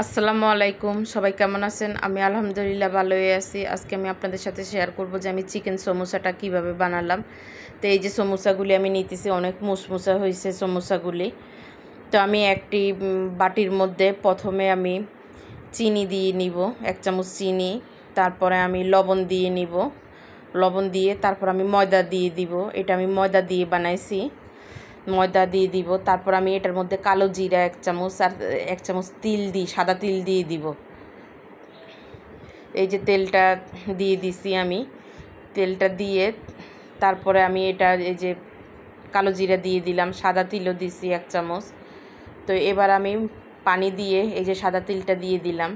আসসালামু আলাইকুম, সবাই কেমন আছেন? আমি আলহামদুলিল্লাহ ভালোই আছি। আজকে আমি আপনাদের সাথে শেয়ার করব যে আমি চিকেন সমোসাটা কিভাবে বানালাম। তো এই যে সমোসাগুলি আমি নিতেছি, অনেক মুসমুসা হয়েছে সমোসাগুলি। তো আমি একটি বাটির মধ্যে প্রথমে আমি চিনি দিয়ে নিব, 1 চামচ চিনি। তারপরে আমি লবণ দিয়ে নিব, লবণ দিয়ে তারপর আমি ময়দা দিয়ে দিব। এটা আমি ময়দা দিয়ে বানাইছি, ময়দা দিয়ে দিব। তারপর আমি এটার মধ্যে কালো জিরা 1 চামচ আর 1 চামচ তিল দিই, সাদা তিল দিয়ে দিব। এই যে তেলটা দিয়ে দিছি আমি, তেলটা দিয়ে তারপরে আমি এটা এই যে কালো জিরা দিয়ে দিলাম, সাদা তিলও দিছি 1 চামচ। তো এবার আমি পানি দিয়ে এই যে সাদা তিলটা দিয়ে দিলাম।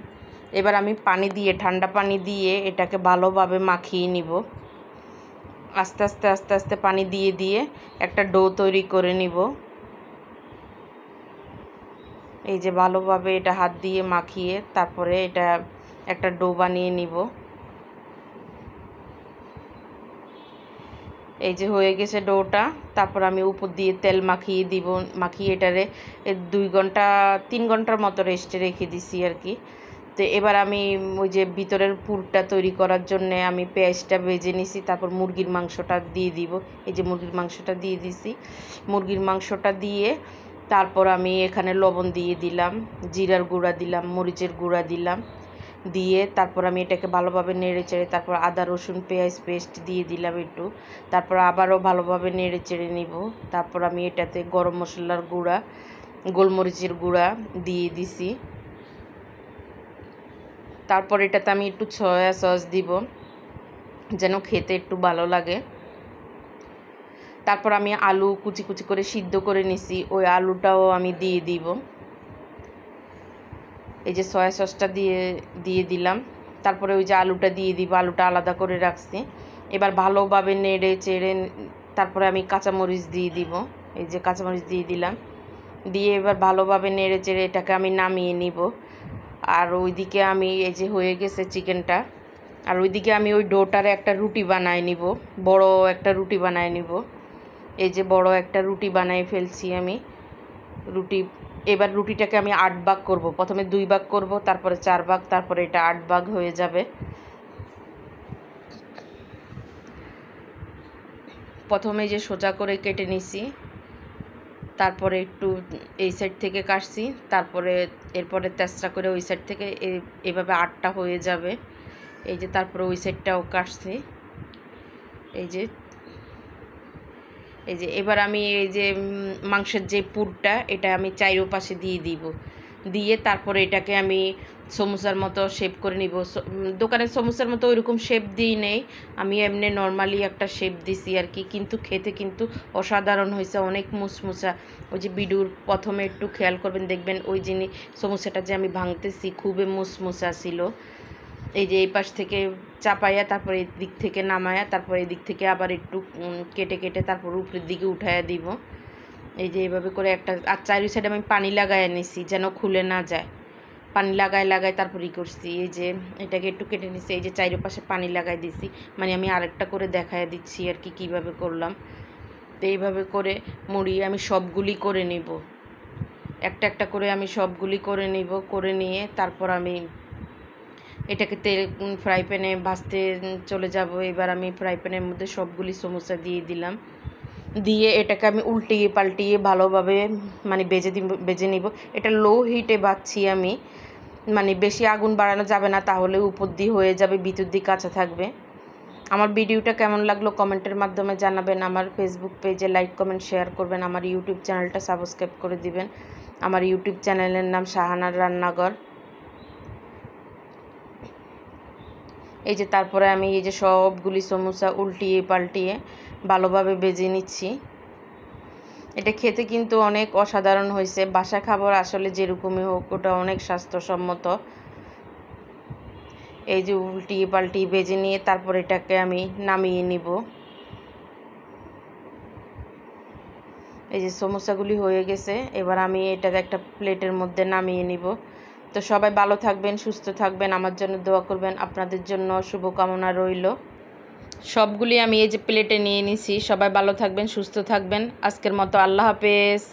এবার আমি পানি দিয়ে, ঠান্ডা পানি দিয়ে এটাকে ভালোভাবে মাখিয়ে নিব। আস্তে আস্তে আস্তে আস্তে পানি দিয়ে দিয়ে একটা ডো তৈরি করে নিব। এই যে ভালোভাবে এটা হাত দিয়ে মাখিয়ে তারপরে এটা একটা ডো বানিয়ে নিব। এই যে হয়ে গেছে ডোটা। তারপর আমি উপর দিয়ে তেল মাখিয়ে দিব, মাখিয়ে এটারে 2 ঘন্টা 3 ঘন্টার মতো রেস্টে রেখে দিছি আর কি। তো এবার আমি ওই যে ভিতরের পুরটা তৈরি করার জন্য আমি পেঁয়াজটা ভেজে নিছি। তারপর মুরগির মাংসটা দিয়ে দিব। এই যে মুরগির মাংসটা দিয়ে দিছি। মুরগির মাংসটা দিয়ে তারপর আমি এখানে লবণ দিয়ে দিলাম, জিরার গুঁড়া দিলাম, মরিচের গুঁড়া দিলাম, দিয়ে তারপর আমি এটাকে ভালোভাবে নেড়ে চেড়ে তারপর আদা রসুন পেঁয়াজ পেস্ট দিয়ে দিলাম একটু। তারপর আবারও ভালোভাবে নেড়ে চেড়ে নিব। তারপর আমি এটাতে গরম মশলার গুঁড়া, গোলমরিচের গুঁড়া দিয়ে দিছি। তারপর এটাতে আমি একটু সয়া সস দিব যেন খেতে একটু ভালো লাগে। তারপর আমি আলু কুচি কুচি করে সিদ্ধ করে নিছি, ওই আলুটাও আমি দিয়ে দিব। এই যে সয়া সসটা দিয়ে দিলাম। তারপরে ওই যে আলুটা দিয়ে দিব, আলুটা আলাদা করে রাখছি। এবার ভালোভাবে নেড়ে চেড়ে তারপরে আমি কাঁচামরিচ দিয়ে দিব। এই যে কাঁচামরিচ দিয়ে দিলাম, দিয়ে এবার ভালোভাবে নেড়ে চেড়ে এটাকে আমি নামিয়ে নিব। আর ওইদিকে আমি এই যে হয়ে গেছে চিকেনটা, আর ওইদিকে আমি ওই ডোটারে একটা রুটি বানায় নিব, বড় একটা রুটি বানায় নিব। এই যে বড় একটা রুটি বানাই ফেলছি আমি রুটি। এবার রুটিটাকে আমি 8 ভাগ করব, প্রথমে 2 ভাগ করব, তারপরে 4 ভাগ, তারপরে এটা 8 ভাগ হয়ে যাবে। প্রথমে যে সোজা করে কেটে নিছি, তারপরে একটু এই সাইড থেকে কাটছি, তারপরে এরপরে তেসরা করে ওই সাইড থেকে এভাবে 8টা হয়ে যাবে। এই যে তারপরে ওই সাইডটাও কাটছি। এই যে এবার আমি এই যে মাংসের যে পুরটা এটা আমি চারোপাশে দিয়ে দিব, দিয়ে তারপরে এটাকে আমি সমোসার মতো শেপ করে নিব। দোকানের সমোসার মতো ওইরকম শেপ দিই নেই, আমি এমনি নর্মালি একটা শেপ দিছি আর কি। কিন্তু খেতে কিন্তু অসাধারণ হয়েছে, অনেক মুসমুসা। ওই যে ভিডিওর প্রথমে একটু খেয়াল করবেন, দেখবেন ওই সমোসাটা যে আমি ভাঙতেছি খুবই মুসমুসা ছিল। এই যে এই পাশ থেকে চাপাইয়া তারপরে এই দিক থেকে নামায়া তারপর এই দিক থেকে আবার একটু কেটে কেটে তারপর উপরের দিকে উঠাইয়া দিব। এই যে এইভাবে করে একটা, আর চারি সাইডে আমি পানি লাগাইয়া নিছি যেন খুলে না যায়। পানি লাগাই তারপর করছি। এই যে এটাকে একটু কেটে নিছি, এই যে চারিপাশে পানি লাগাই দিছি, মানে আমি আরেকটা করে দেখাইয়া দিচ্ছি আর কি কীভাবে করলাম। তো এইভাবে করে মুড়িয়ে আমি সবগুলি করে নিব, একটা একটা করে আমি সবগুলি করে নিব। করে নিয়ে তারপর আমি এটাকে ফ্রাই প্যানে ভাজতে চলে যাব। এবার আমি ফ্রাই প্যানের মধ্যে সবগুলি সমোসা দিয়ে দিলাম, দিয়ে এটাকে আমি উল্টিয়ে পাল্টিয়ে ভালোভাবে মানে বেজে নিব। এটা লো হিটে ভাজছি আমি, মানে বেশি আগুন বাড়ানো যাবে না, তাহলে উপর দিয়ে হয়ে যাবে, ভিতর দিয়ে কাঁচা থাকবে। আমার ভিডিওটা কেমন লাগলো কমেন্টের মাধ্যমে জানাবেন। আমার ফেসবুক পেজে লাইক কমেন্ট শেয়ার করবেন। আমার ইউটিউব চ্যানেলটা সাবস্ক্রাইব করে দিবেন। আমার ইউটিউব চ্যানেলের নাম শাহানার রান্নাঘর। এই যে তারপরে আমি এই যে সবগুলি সমোসা উল্টিয়ে পাল্টিয়ে ভালোভাবে ভেজে নিচ্ছি। এটা খেতে কিন্তু অনেক অসাধারণ হয়েছে। বাসা খাবার আসলে যেরকমই হোক ওটা অনেক স্বাস্থ্যসম্মত। এই যে উল্টিয়ে পাল্টিয়ে ভেজে নিয়ে তারপর এটাকে আমি নামিয়ে নিব। এই যে সমোসাগুলি হয়ে গেছে, এবার আমি এটা একটা প্লেটের মধ্যে নামিয়ে নিব। তো সবাই ভালো থাকবেন, সুস্থ থাকবেন, আমার জন্য দোয়া করবেন। আপনাদের জন্য শুভকামনা রইল। সবগুলি আমি এই যে প্লেটে নিয়ে নিছি। সবাই ভালো থাকবেন, সুস্থ থাকবেন। আজকের মতো আল্লাহ হাফেজ।